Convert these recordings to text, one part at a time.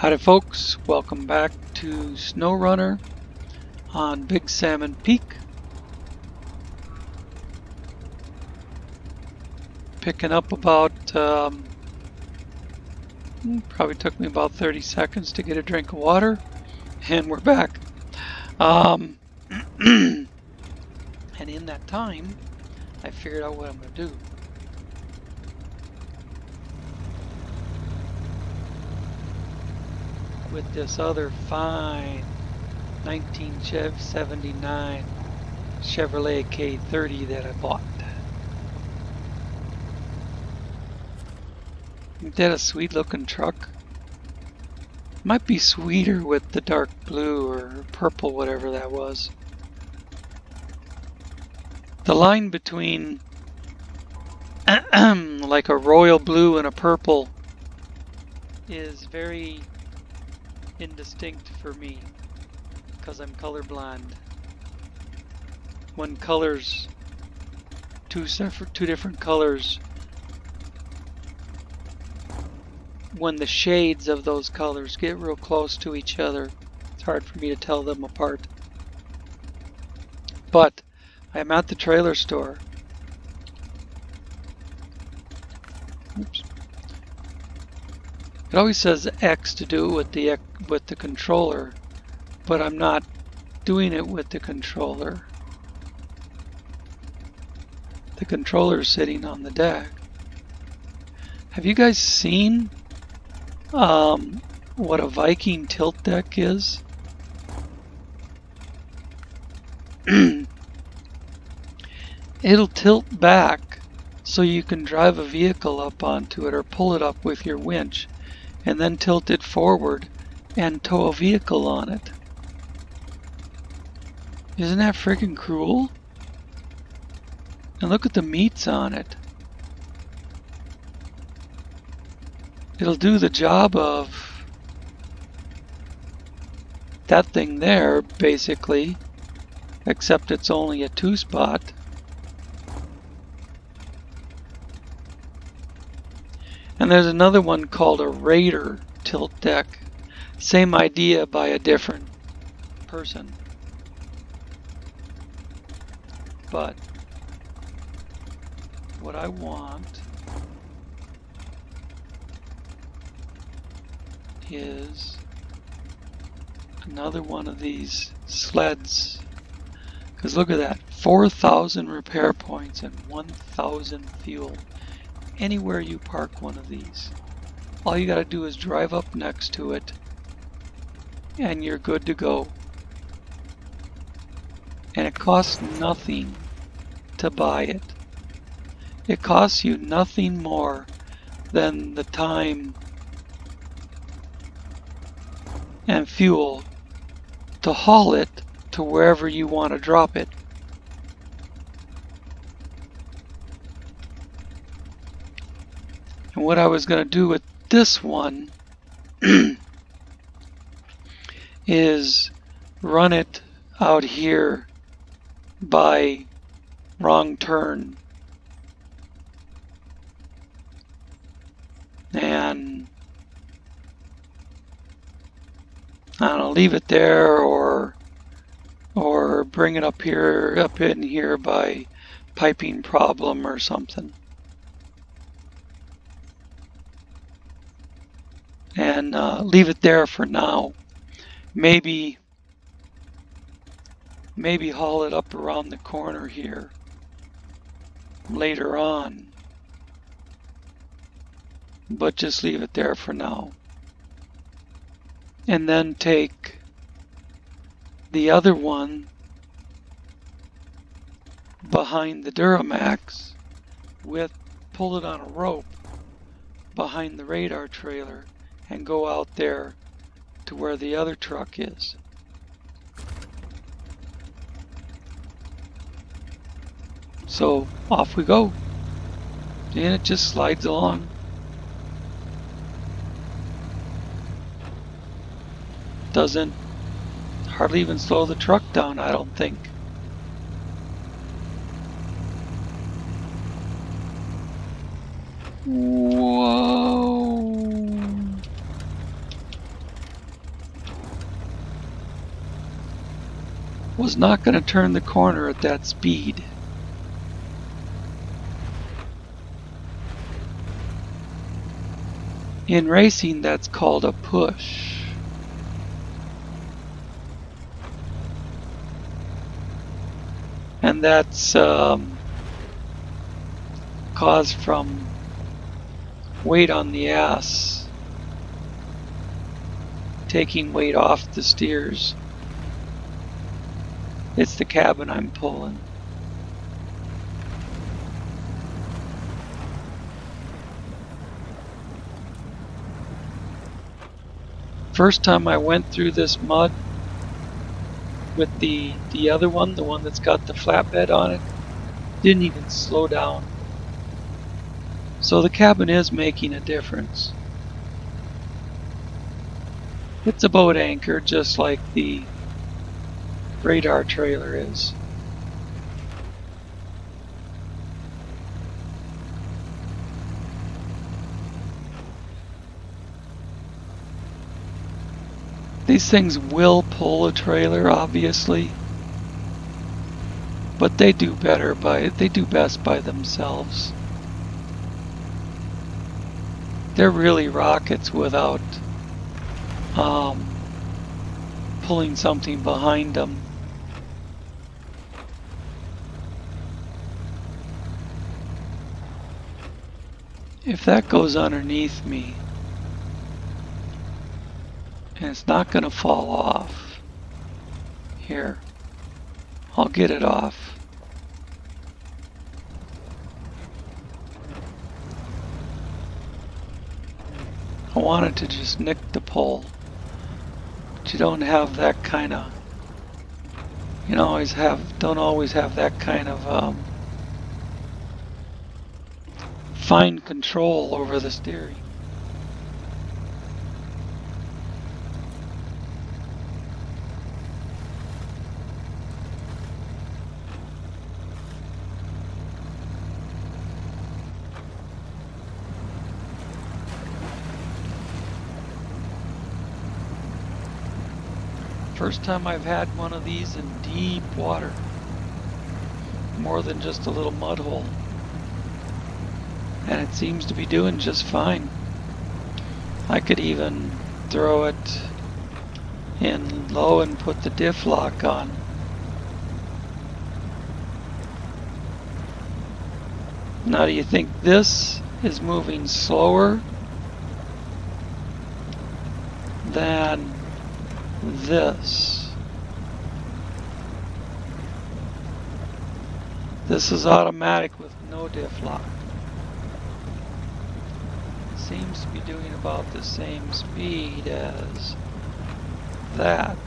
Howdy folks, welcome back to SnowRunner on Big Salmon Peak. Picking up about, probably took me about 30 seconds to get a drink of water, and we're back. And in that time, I figured out what I'm going to do. With this other fine 1979 Chevrolet K30 that I bought. Isn't that a sweet looking truck? Might be sweeter with the dark blue or purple, whatever that was. The line between like a royal blue and a purple is very indistinct for me because I'm colorblind. When colors, two different colors, when the shades of those colors get real close to each other, it's hard for me to tell them apart. But I'm at the trailer store. Oops. It always says X to do it with the controller, but I'm not doing it with the controller. The controller's sitting on the deck. Have you guys seen what a Viking tilt deck is? It'll tilt back so you can drive a vehicle up onto it or pull it up with your winch and then tilt it forward and tow a vehicle on it. Isn't that freaking cool? And look at the meats on it. It'll do the job of that thing there, basically, except it's only a 2-spot. And there's another one called a Raider tilt deck. Same idea by a different person. But what I want is another one of these sleds. Because look at that, 4,000 repair points and 1,000 fuel. Anywhere you park one of these, all you gotta do is drive up next to it and you're good to go. And it costs nothing to buy it. It costs you nothing more than the time and fuel to haul it to wherever you want to drop it. And what I was going to do with this one is run it out here by Wrong Turn and I don't know, leave it there or bring it up in here by Piping Problem or something. And leave it there for now. Maybe haul it up around the corner here later on. But just leave it there for now. And then take the other one behind the Duramax pull it on a rope behind the radar trailer and go out there to where the other truck is. So off we go. And it just slides along. Doesn't hardly even slow the truck down, I don't think. Whoa. was not going to turn the corner at that speed. In racing, that's called a push. And that's caused from weight on the ass, taking weight off the steers. It's the cabin I'm pulling. First time I went through this mud with the other one, the one that's got the flatbed on it, didn't even slow down. So the cabin is making a difference. It's a boat anchor just like the radar trailer is. These things will pull a trailer, obviously, but they do best by themselves. They're really rockets without pulling something behind them. If that goes underneath me, and it's not going to fall off. Here, I'll get it off. I wanted to just nick the pole, but you don't have that kind of, don't always have that kind of fine control over the steering. First time I've had one of these in deep water, more than just a little mud hole, and it seems to be doing just fine. I could even throw it in low and put the diff lock on. Now, do you think this is moving slower than this? This is automatic with no diff lock. Seems to be doing about the same speed as that.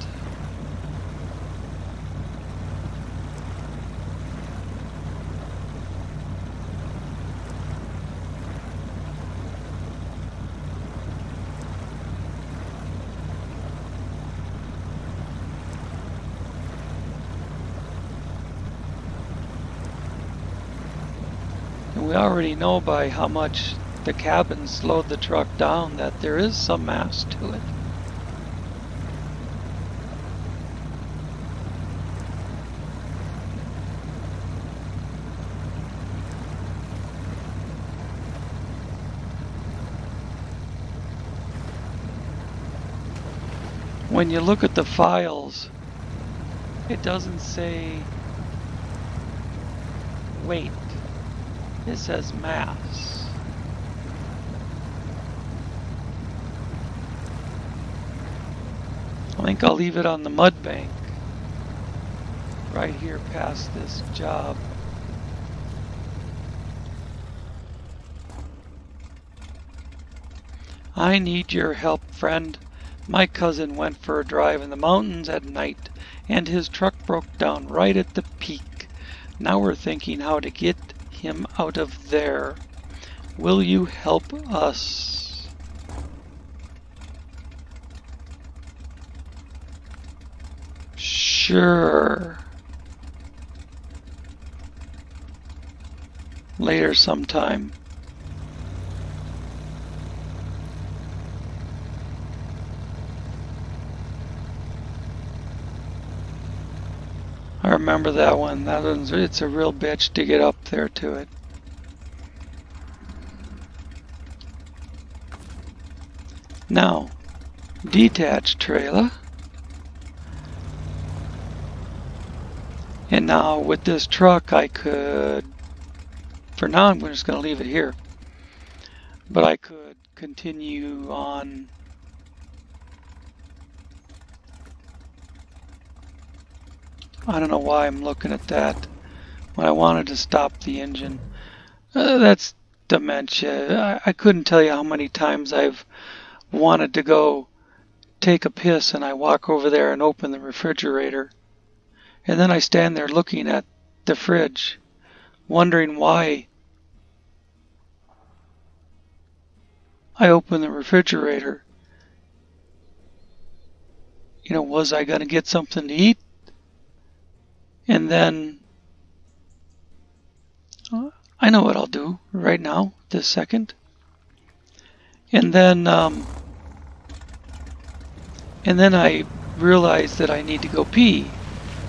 And we already know by how much the cabin slowed the truck down that there is some mass to it. When you look at the files, it doesn't say weight, it says mass. I think I'll leave it on the mud bank right here past this job. I need your help, friend. My cousin went for a drive in the mountains at night and his truck broke down right at the peak. Now we're thinking how to get him out of there. Will you help us? Sure. Later sometime. remember that one. It's a real bitch to get up there to it. Now, detached trailer. And now with this truck, I could, for now I'm just going to leave it here, but I could continue on. I don't know why I'm looking at that when I wanted to stop the engine. That's dementia. I couldn't tell you how many times I've wanted to go take a piss and I walk over there and open the refrigerator. And then I stand there looking at the fridge, wondering why I opened the refrigerator. You know, was I going to get something to eat? And then I know what I'll do right now, this second. And then I realized that I need to go pee.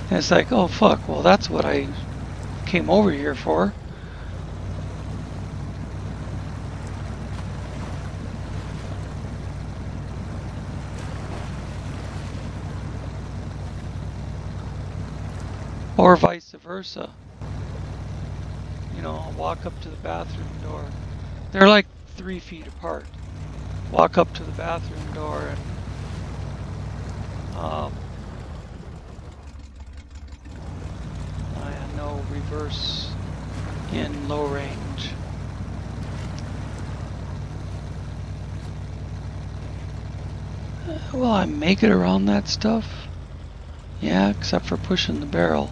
And it's like, oh fuck, well that's what I came over here for. Or vice versa. You know, I'll walk up to the bathroom door. They're like 3 feet apart. Walk up to the bathroom door and I know reverse in low range. Will I make it around that stuff? Yeah, except for pushing the barrel.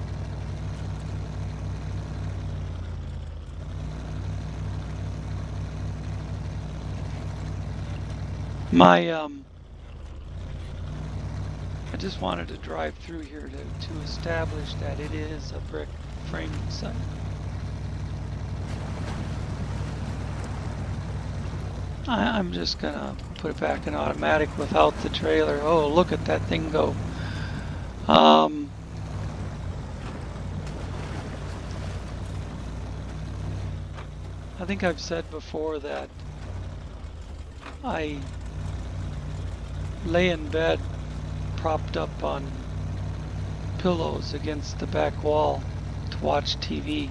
I just wanted to drive through here to establish that it is a brick framing site. I'm just gonna put it back in automatic without the trailer. Oh, look at that thing go. I think I've said before that I lay in bed propped up on pillows against the back wall to watch TV.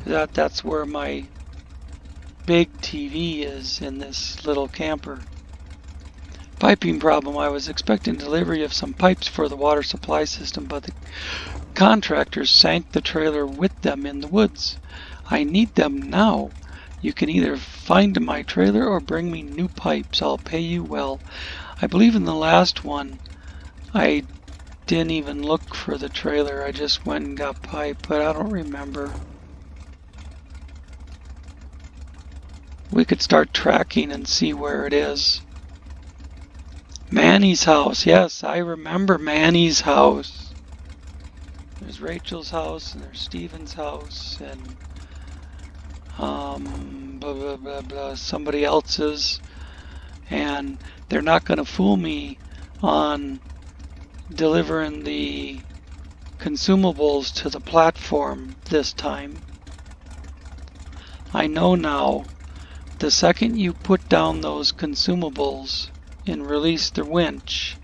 That's where my big TV is in this little camper. Piping problem. I was expecting delivery of some pipes for the water supply system, but the contractors sank the trailer with them in the woods. I need them now. You can either find my trailer or bring me new pipes. I'll pay you well. I believe in the last one, I didn't even look for the trailer. I just went and got pipe, but I don't remember. We could start tracking and see where it is. Manny's house. Yes, I remember Manny's house. There's Rachel's house and there's Steven's house and blah blah blah blah, somebody else's, and they're not going to fool me on delivering the consumables to the platform this time. I know now, the second you put down those consumables and release the winch,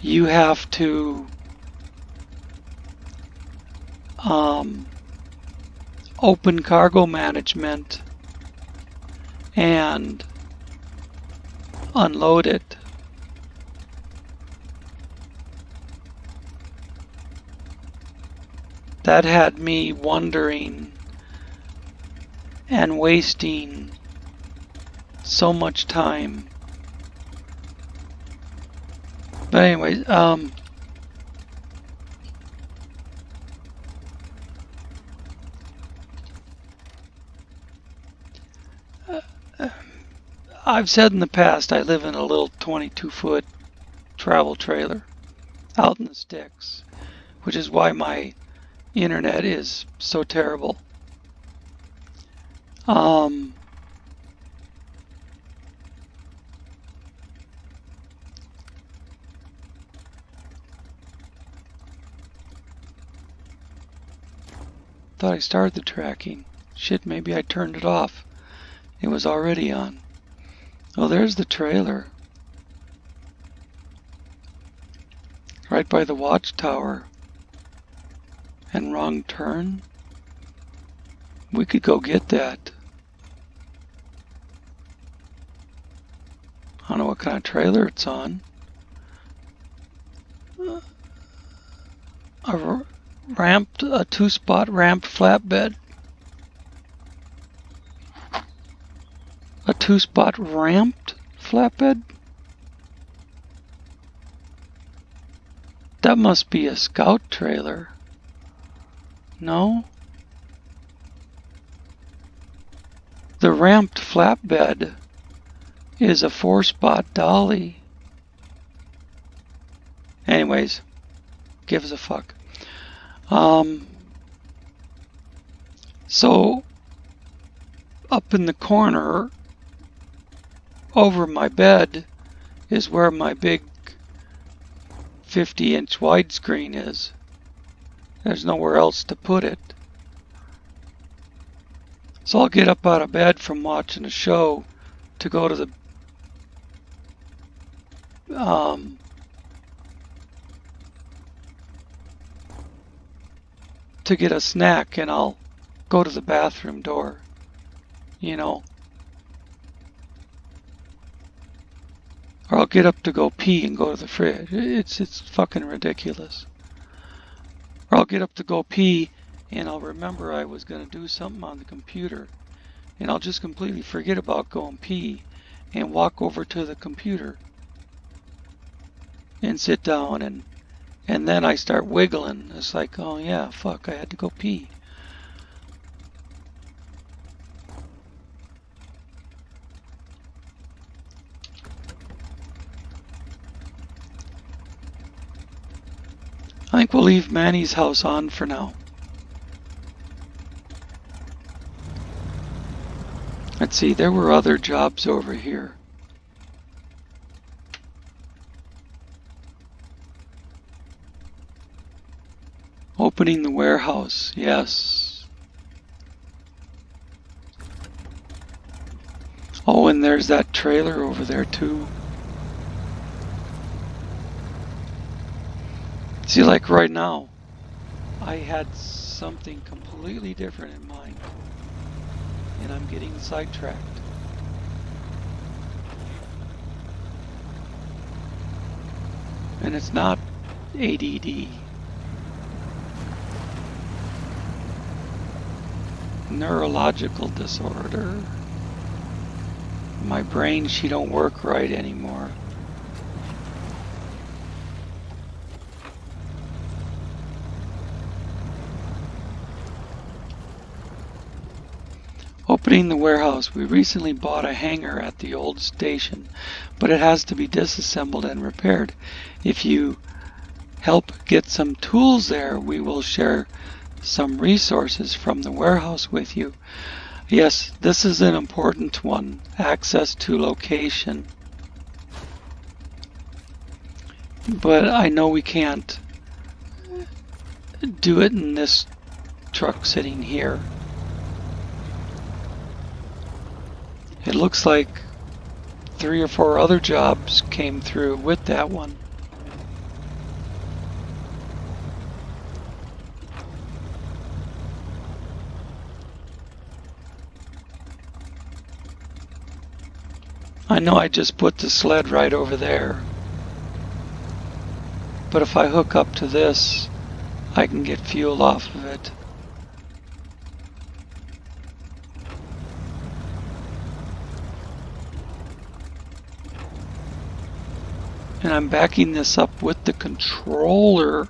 you have to open cargo management and unload it. That had me wondering and wasting so much time. But anyways, I've said in the past I live in a little 22-foot travel trailer out in the sticks, which is why my internet is so terrible. Thought I started the tracking. Shit, maybe I turned it off. It was already on. Oh, there's the trailer. Right by the watchtower. And wrong turn. We could go get that. I don't know what kind of trailer it's on. A two-spot ramped flatbed. A two-spot ramped flatbed? That must be a scout trailer. No? The ramped flatbed is a 4-spot dolly. Anyways, gives a fuck. So, up in the corner, over my bed, is where my big 50-inch widescreen is. There's nowhere else to put it. So I'll get up out of bed from watching a show to go to the to get a snack, and I'll go to the bathroom door, you know. Or I'll get up to go pee and go to the fridge. It's fucking ridiculous. Or I'll get up to go pee and I'll remember I was going to do something on the computer, and I'll just completely forget about going pee and walk over to the computer and sit down, and then I start wiggling. It's like, oh yeah, fuck, I had to go pee. I think we'll leave Manny's house on for now. Let's see, there were other jobs over here. Opening the warehouse, yes. Oh, and there's that trailer over there too. See, like right now, I had something completely different in mind, and I'm getting sidetracked. And it's not ADD. Neurological disorder. My brain, she don't work right anymore. Opening the warehouse. We recently bought a hangar at the old station, but it has to be disassembled and repaired. If you help get some tools there, we will share some resources from the warehouse with you. Yes, this is an important one. Access to location. But I know we can't do it in this truck sitting here. It looks like 3 or 4 other jobs came through with that one. I know I just put the sled right over there, but if I hook up to this, I can get fuel off of it. And I'm backing this up with the controller.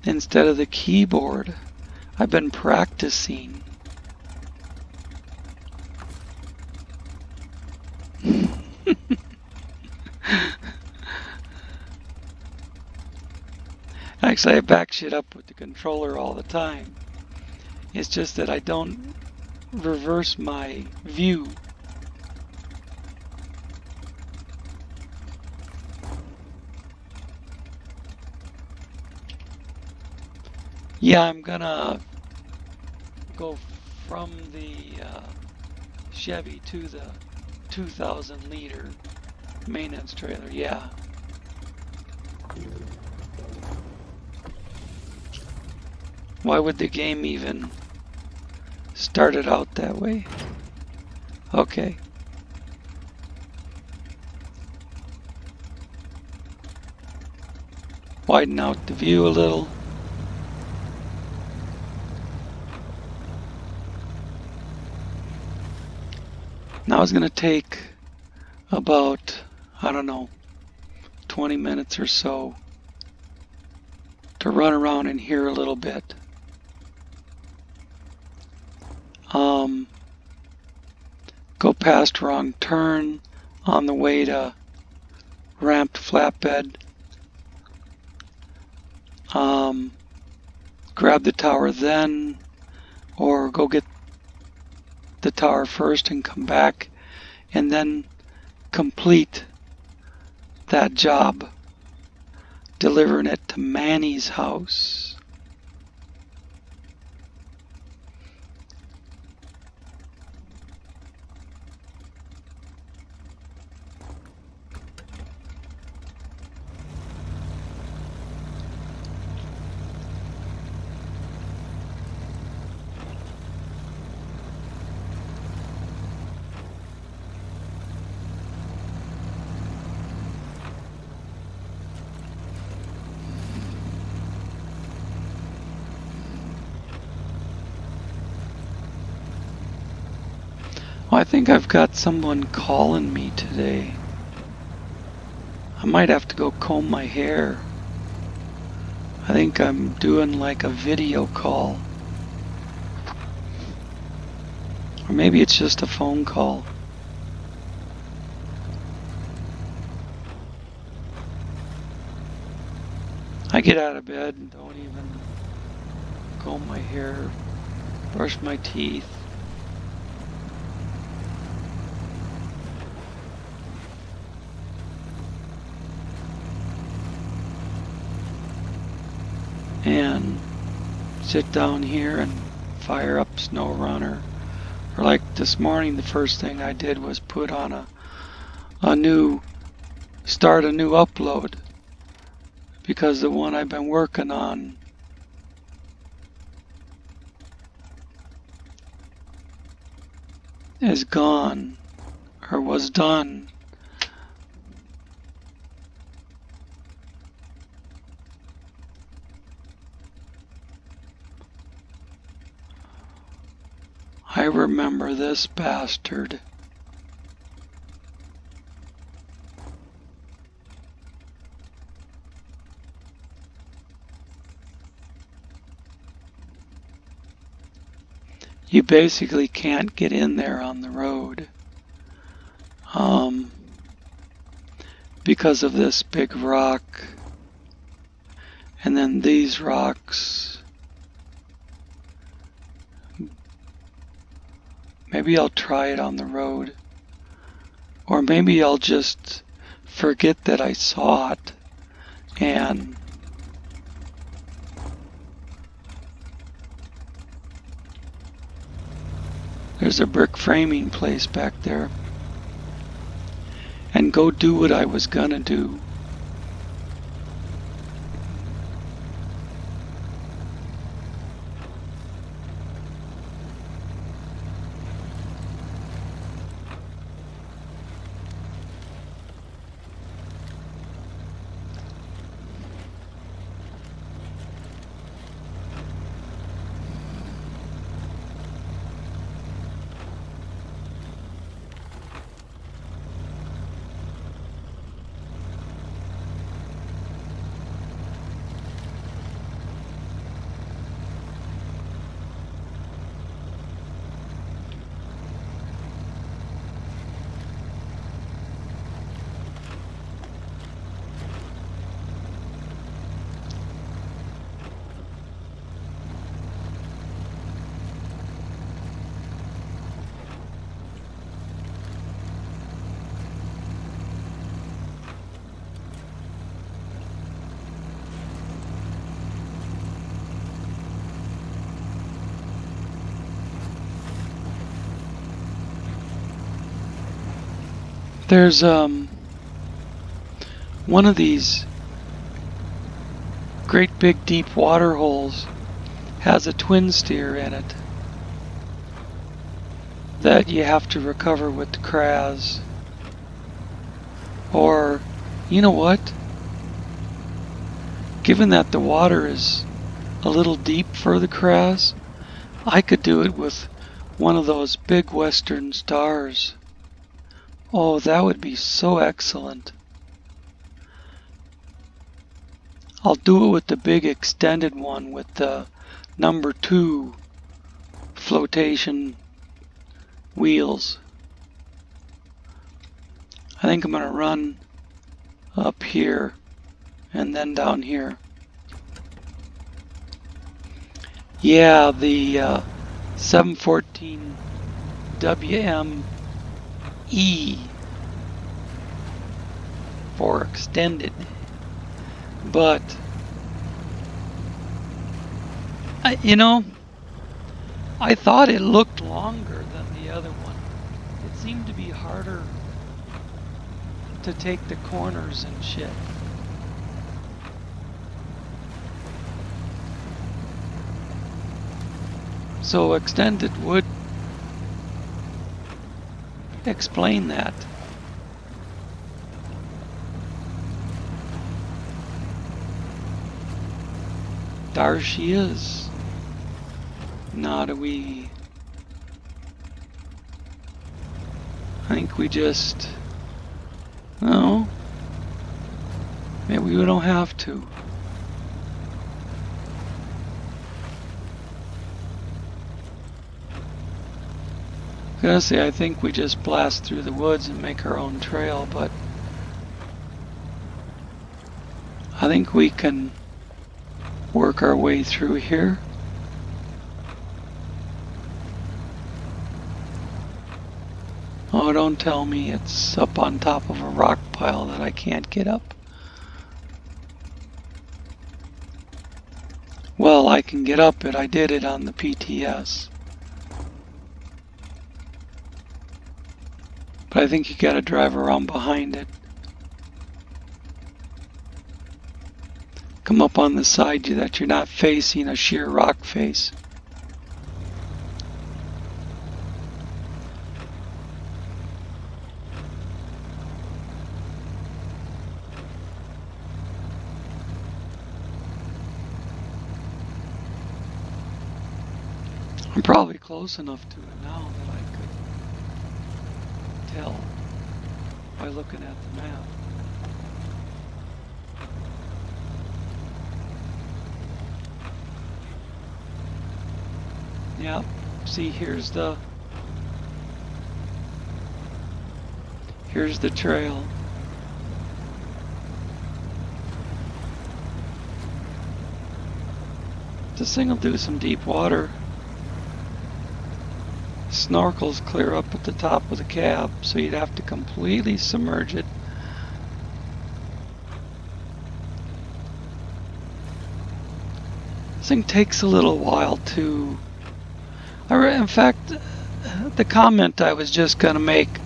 Instead of the keyboard. I've been practicing. Actually, I back shit up with the controller all the time. It's just that I don't reverse my view. Yeah, I'm gonna go from the Chevy to the 2,000 liter maintenance trailer. Yeah. Why would the game even start it out that way? Okay. Widen out the view a little. Now it's going to take about, I don't know, 20 minutes or so to run around in here a little bit. Go past wrong turn on the way to ramped flatbed. Grab the tower then, or go get the tower first and come back, and then complete that job, delivering it to Manny's house. Well, I think I've got someone calling me today. I might have to go comb my hair. I think I'm doing like a video call. Or maybe it's just a phone call. I get out of bed and don't even comb my hair, brush my teeth. And sit down here and fire up SnowRunner. Or like this morning, the first thing I did was put on start a new upload, because the one I've been working on is gone, or was done. I remember this bastard. You basically can't get in there on the road because of this big rock, and then these rocks. Maybe I'll try it on the road, or maybe I'll just forget that I saw it and there's a brick framing place back there, and go do what I was gonna do. There's one of these great big deep water holes has a twin steer in it that you have to recover with the Kr30. Or, you know what? Given that the water is a little deep for the Kr30, I could do it with one of those big Western Stars. Oh, that would be so excellent. I'll do it with the big extended one with the number 2 flotation wheels. I think I'm going to run up here and then down here. Yeah, the 714 WME for extended. But, you know, I thought it looked longer than the other one. It seemed to be harder to take the corners and shit. So extended would explain that. There she is. Now do we... I think we just... No. Maybe we don't have to. I was gonna say, I think we just blast through the woods and make our own trail, but I think we can work our way through here. Oh, don't tell me it's up on top of a rock pile that I can't get up. Well, I can get up it. I did it on the PTS. But I think you gotta drive around behind it. Come up on the side so that you're not facing a sheer rock face. I'm probably close enough to it now that I could tell by looking at the map. Yep, see, here's the trail. This thing will do some deep water. Snorkels clear up at the top of the cab, so you'd have to completely submerge it. This thing takes a little while to... In fact, the comment I was just going to make,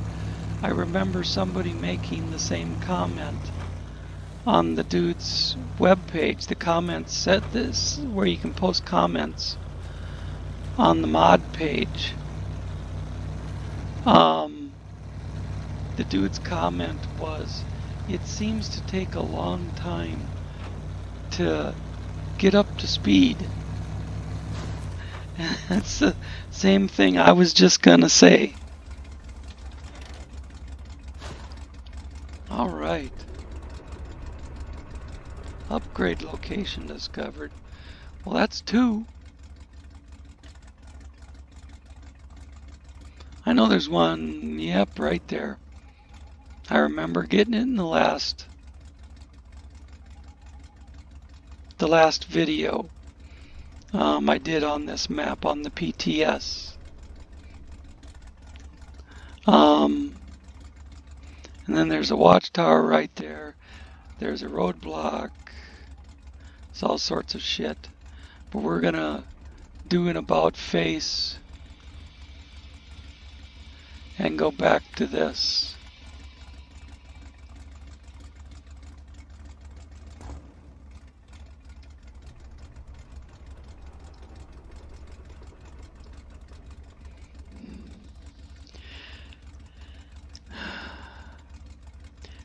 I remember somebody making the same comment on the dude's webpage. The comments said this, where you can post comments on the mod page. The dude's comment was, it seems to take a long time to get up to speed. That's the same thing I was just gonna say. Alright. Upgrade location discovered. Well, that's 2. I know there's one, yep, right there. I remember getting it in the last video I did on this map on the PTS. And then there's a watchtower right there. There's a roadblock. It's all sorts of shit. But we're gonna do an about face and go back to this.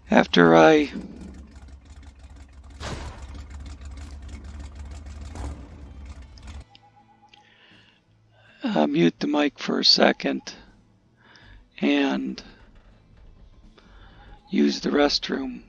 After I mute the mic for a second and use the restroom.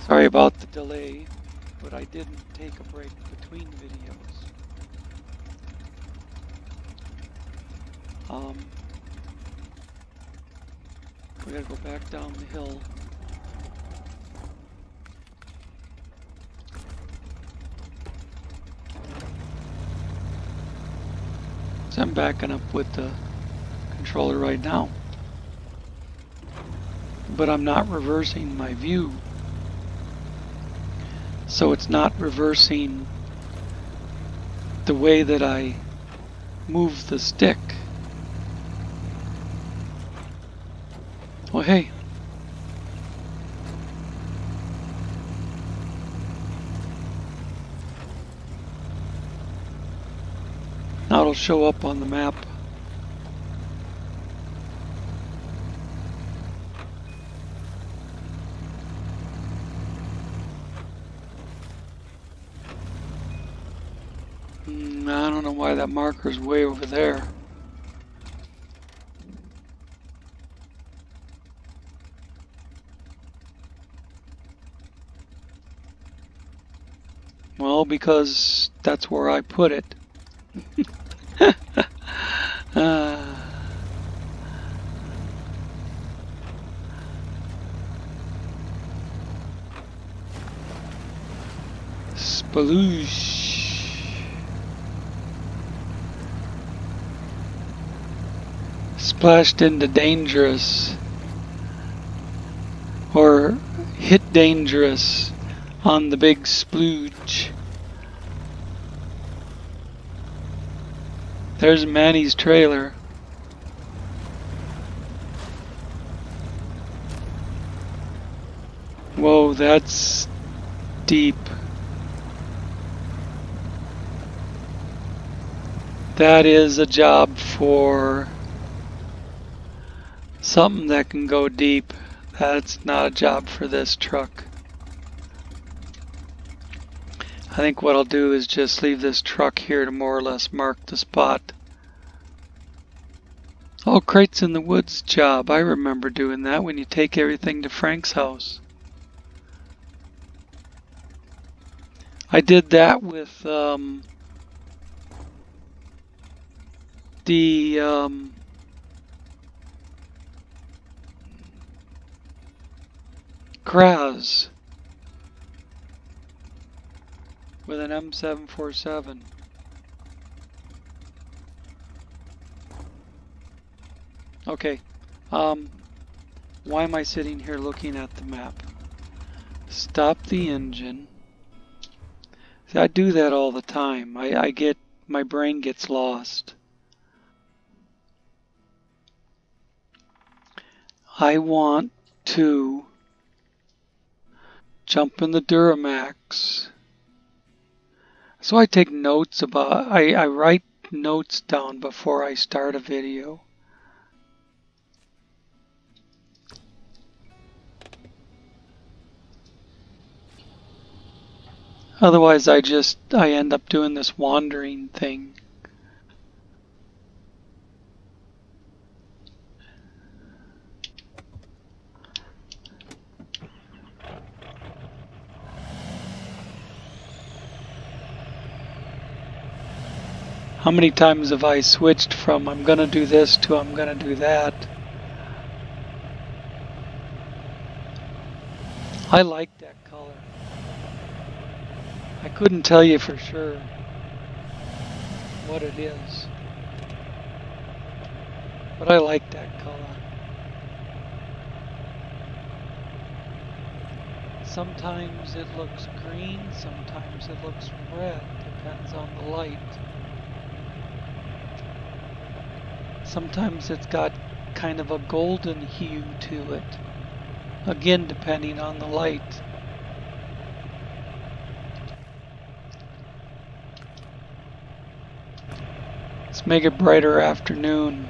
Sorry about the delay, but I didn't take a break between videos. We gotta go back down the hill. So I'm backing up with the controller right now. But I'm not reversing my view. So it's not reversing the way that I move the stick. Oh, hey. Now it'll show up on the map. I don't know why that marker's way over there. Well, because that's where I put it. Spaloosh. Splashed into dangerous. Or hit dangerous on the big splooge. There's Manny's trailer. Whoa, that's deep. That is a job for something that can go deep. That's not a job for this truck. I think what I'll do is just leave this truck here to more or less mark the spot. Oh, Crates in the Woods job. I remember doing that when you take everything to Frank's house. I did that with the Kraz with an M747. Okay, why am I sitting here looking at the map? Stop the engine. See, I do that all the time. My brain gets lost. I want to jump in the Duramax. So I take notes I write notes down before I start a video. Otherwise I end up doing this wandering thing. How many times have I switched from I'm gonna do this to I'm gonna do that? I like that color. I couldn't tell you for sure what it is, but I like that color. Sometimes it looks green, sometimes it looks red, depends on the light. Sometimes it's got kind of a golden hue to it, again depending on the light. Let's make it brighter afternoon.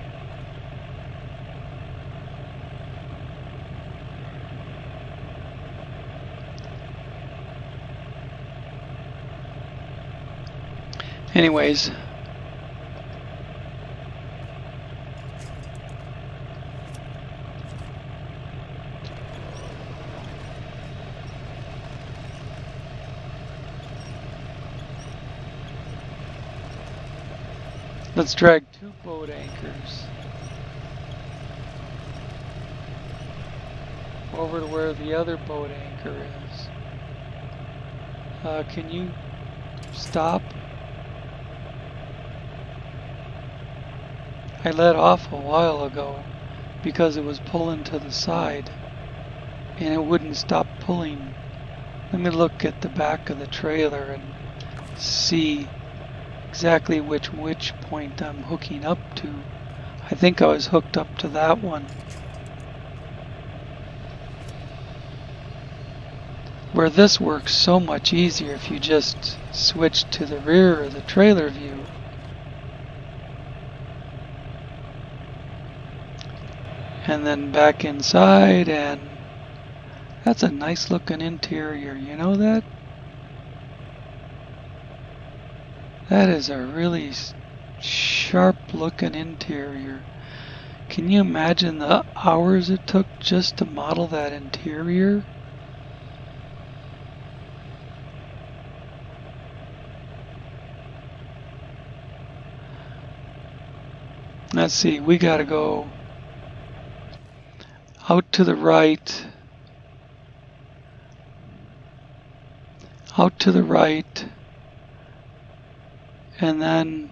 Anyways, let's drag 2 boat anchors over to where the other boat anchor is. Can you stop? I let off a while ago because it was pulling to the side and it wouldn't stop pulling. Let me look at the back of the trailer and see exactly which point I'm hooking up to. I think I was hooked up to that one. Where this works so much easier if you just switch to the rear of the trailer view. And then back inside, and that's a nice looking interior, you know that? That is a really sharp looking interior. Can you imagine the hours it took just to model that interior? Let's see, we gotta go out to the right, out to the right, and then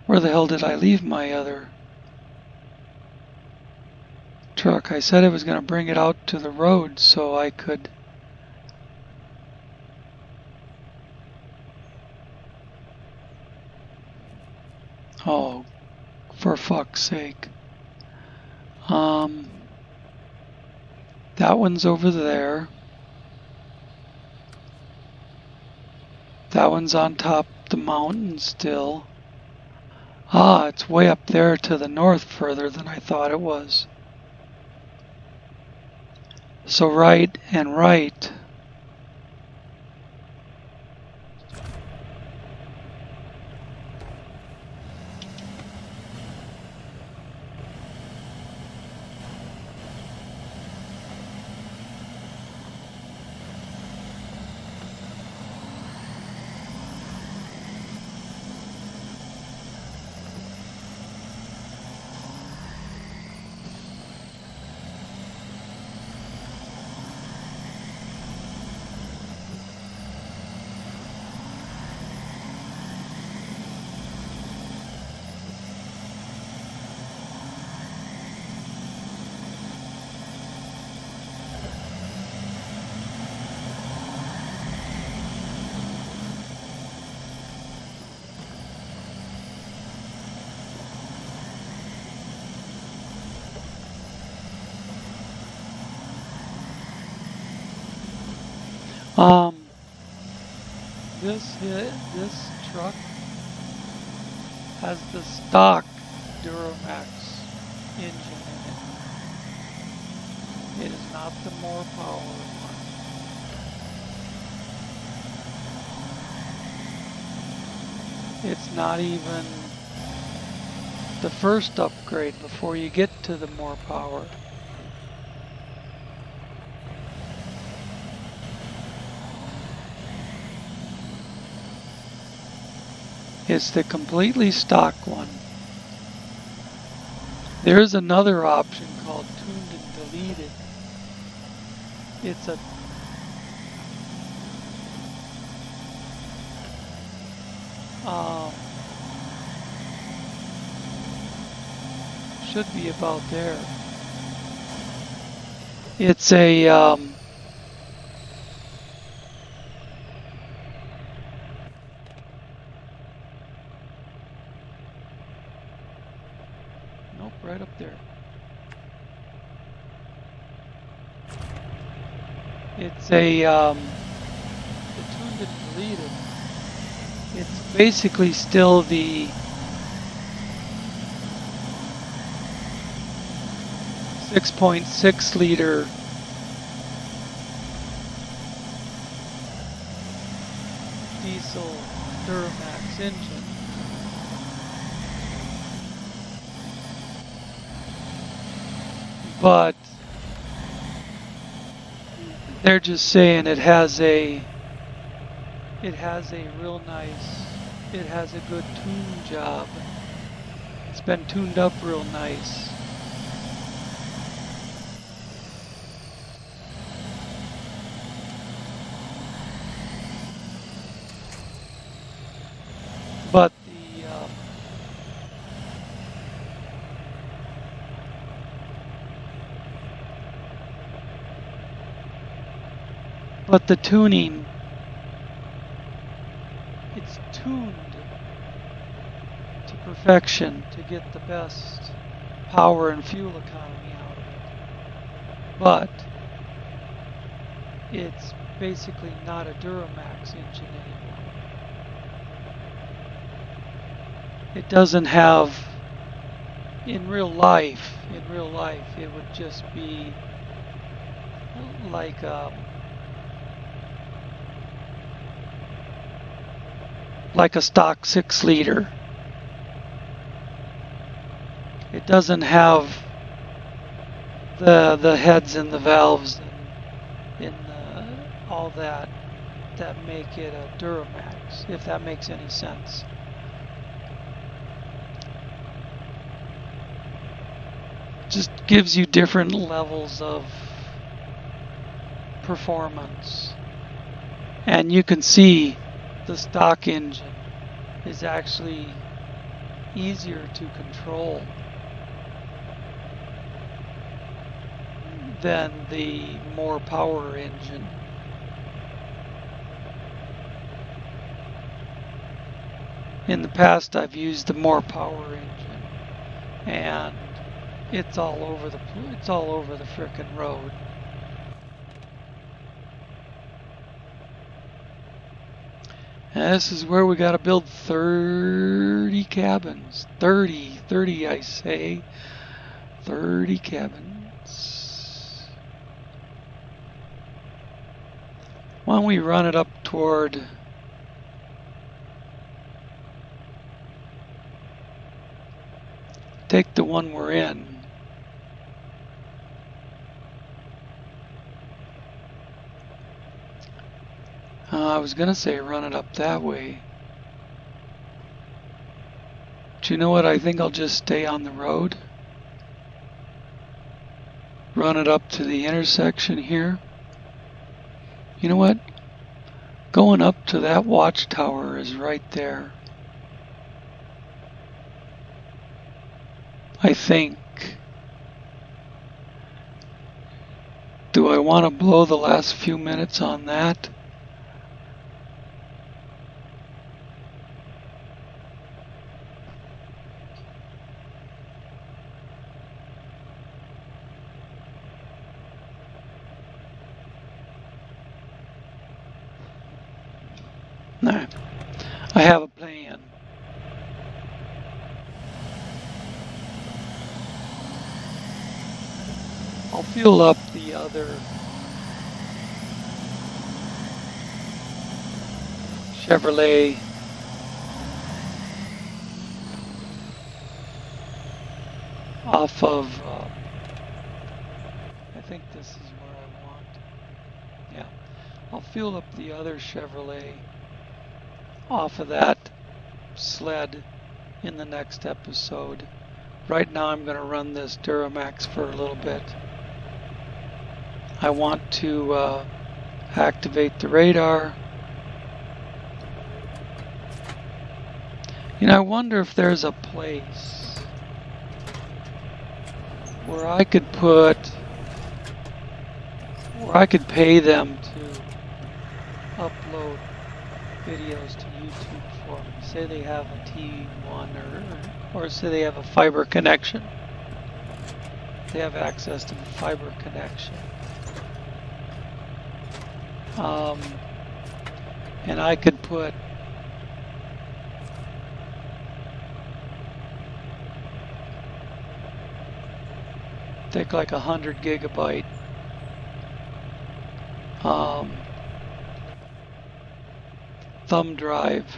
where the hell did I leave my other truck? I said I was going to bring it out to the road so I could oh, for fuck's sake. That one's over there. That one's on top of the mountain still. Ah, it's way up there to the north further than I thought it was. So right and right. this truck has the stock Duramax engine in it. It is not the more power one. It's not even the first upgrade before you get to the more power. It's the completely stock one. There's another option called tuned and deleted. It's a should be about there. It's a nope, right up there. It's a the tuned and deleted. It's basically still the 6.6 liter diesel Duramax engine. But they're just saying it has a real nice, it has a good tune job. It's been tuned up real nice. But the tuning, it's tuned to perfection to get the best power and fuel economy out of it. But it's basically not a Duramax engine anymore. It doesn't have, in real life, it would just be like a stock 6 liter. It doesn't have the heads and the valves and all that make it a Duramax, if that makes any sense. Just gives you different levels of performance. And you can see the stock engine is actually easier to control than the more power engine. In the past, I've used the more power engine, and it's all over the frickin' road. And this is where we got to build 30 cabins. 30 I say. 30 cabins. Why don't we run it up toward take the one we're in. I was gonna say run it up that way. But you know what? I think I'll just stay on the road. Run it up to the intersection here. You know what? Going up to that watchtower is right there. I think. Do I want to blow the last few minutes on that? Alright. I have a plan. I'll fuel up the other Chevrolet off of, I think this is where I want. Yeah, I'll fuel up the other Chevrolet off of that sled in the next episode. Right now I'm going to run this Duramax for a little bit. I want to activate the radar. You know, I wonder if there's a place where I could pay them to upload videos to YouTube for me. Say they have a T1 or say they have a fiber connection. They have access to the fiber connection. And I could take like 100 gigabyte thumb drive,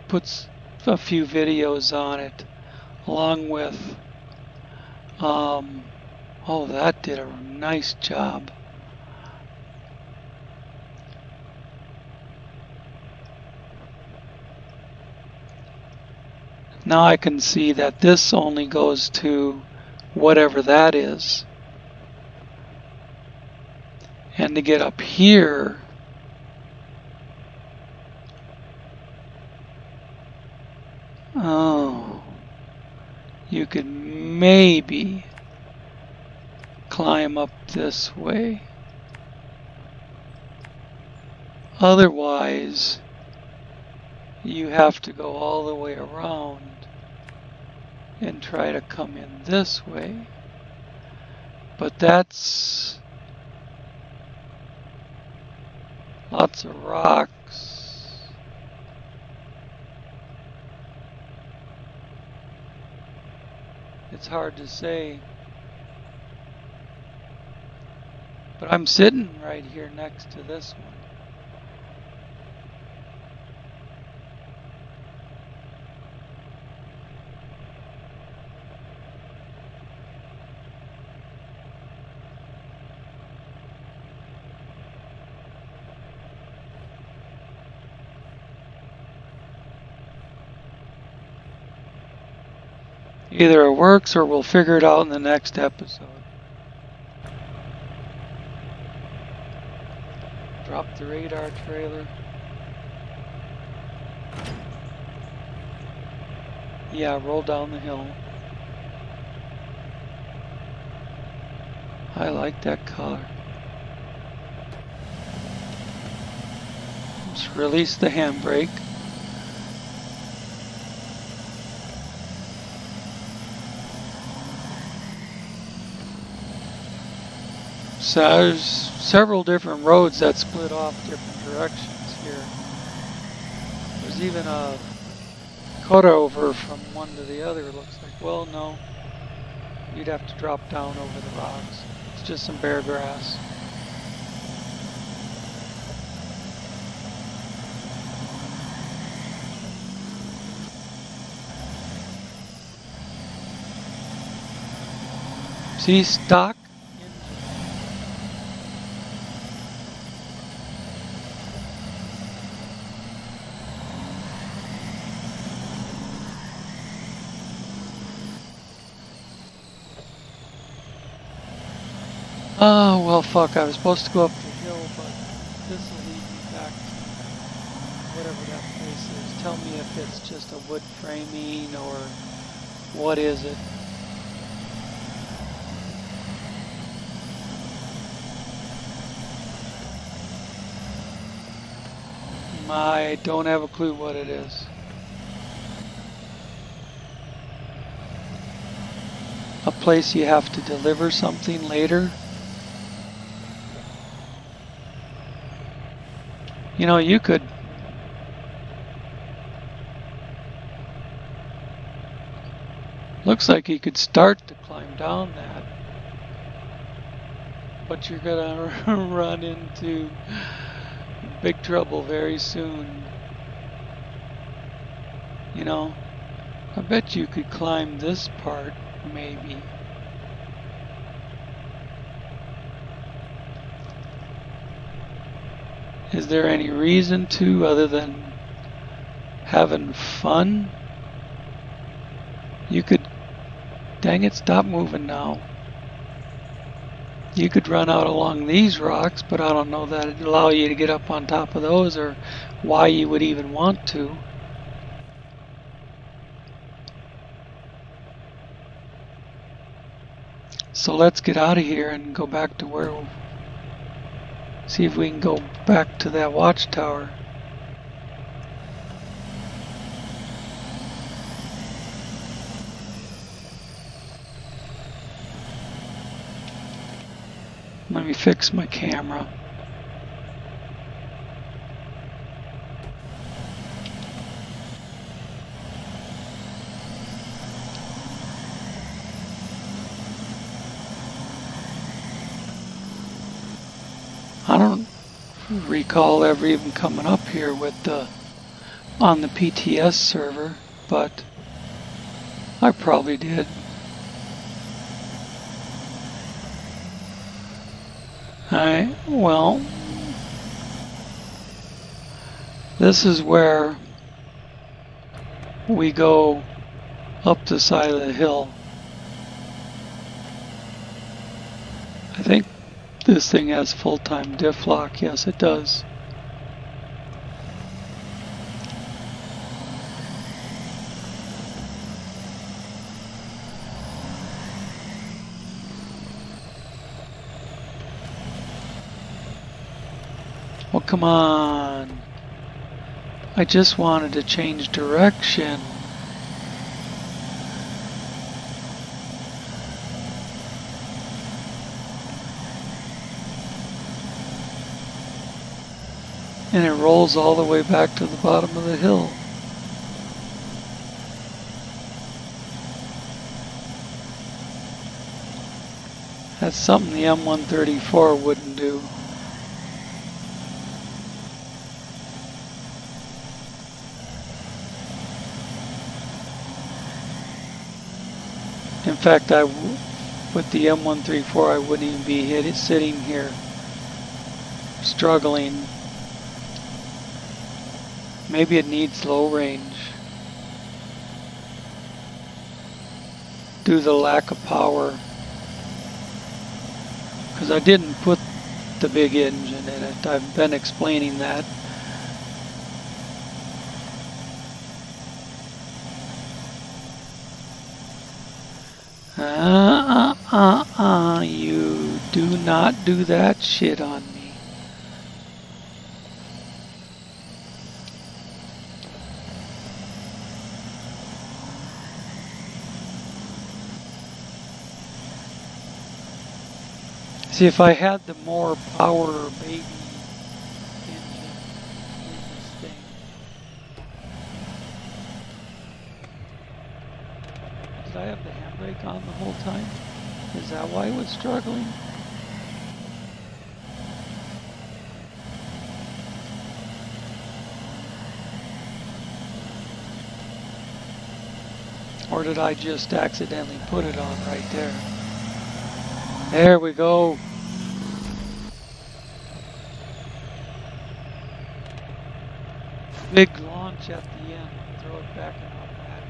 puts a few videos on it, along with oh, that did a nice job. Now I can see that this only goes to whatever that is. And to get up here, oh, you could maybe climb up this way. Otherwise, you have to go all the way around and try to come in this way. But that's lots of rocks. It's hard to say. But I'm sitting right here next to this one. Either it works or we'll figure it out in the next episode. Drop the radar trailer. Yeah, roll down the hill. I like that color. Just release the handbrake. So there's several different roads that split off different directions here. There's even a cutover from one to the other, it looks like. Well, no. You'd have to drop down over the rocks. It's just some bare grass. See, stock. Oh, well, fuck, I was supposed to go up the hill, but this will lead me back to whatever that place is. Tell me if it's just a wood framing or what is it. I don't have a clue what it is. A place you have to deliver something later. You know, you could looks like you could start to climb down that, but you're gonna run into big trouble very soon. You know, I bet you could climb this part, maybe. Is there any reason to other than having fun? You could, dang it, stop moving now. You could run out along these rocks, but I don't know that it'd allow you to get up on top of those or why you would even want to. So let's get out of here and go back to where, see if we can go back to that watchtower. Let me fix my camera. I don't recall ever even coming up here with the on the PTS server, but I probably did. Well, this is where we go up the side of the hill. I think this thing has full-time diff lock. Yes, it does. Well, come on. I just wanted to change direction. And it rolls all the way back to the bottom of the hill. That's something the M134 wouldn't do. In fact, with the M134, I wouldn't even be sitting here struggling. Maybe it needs low range due to the lack of power. Because I didn't put the big engine in it. I've been explaining that. You do not do that shit on me. See, if I had the more power baby engine in this thing, did I have the handbrake on the whole time? Is that why it was struggling? Or did I just accidentally put it on right there? There we go. Big launch at the end. Throw it back in automatic.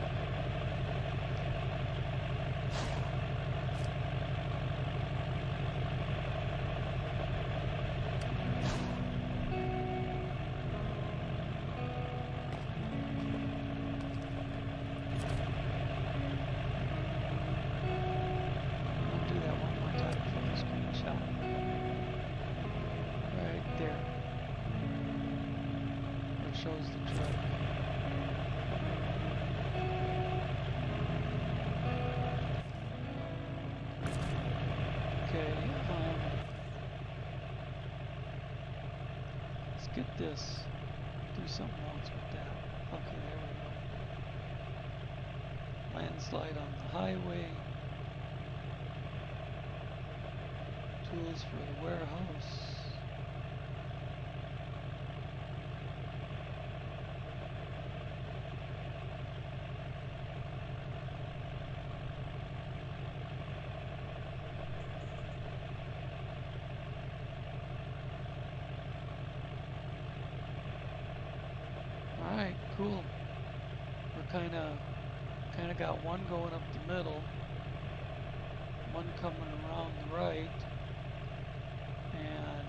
I'll do that one more time for the screenshot. Right there. It shows the truck. at this. Do something else with that. Okay, there we go. Landslide on the highway. Tools for the warehouse. Alright, cool. We're kinda got one going up the middle, one coming around the right, and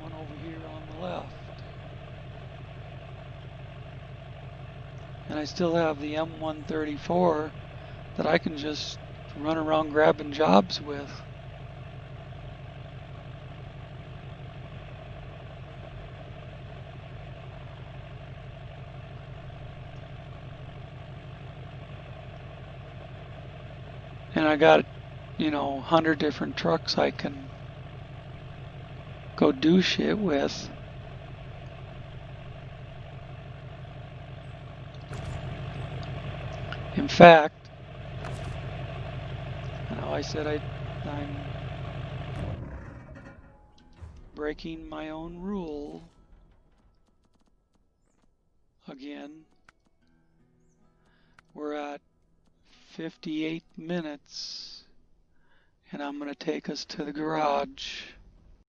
one over here on the left. And I still have the M134 that I can just run around grabbing jobs with. And I got, 100 different trucks I can go do shit with. In fact, I said I'm breaking my own rule again. We're at 58 minutes, and I'm going to take us to the garage.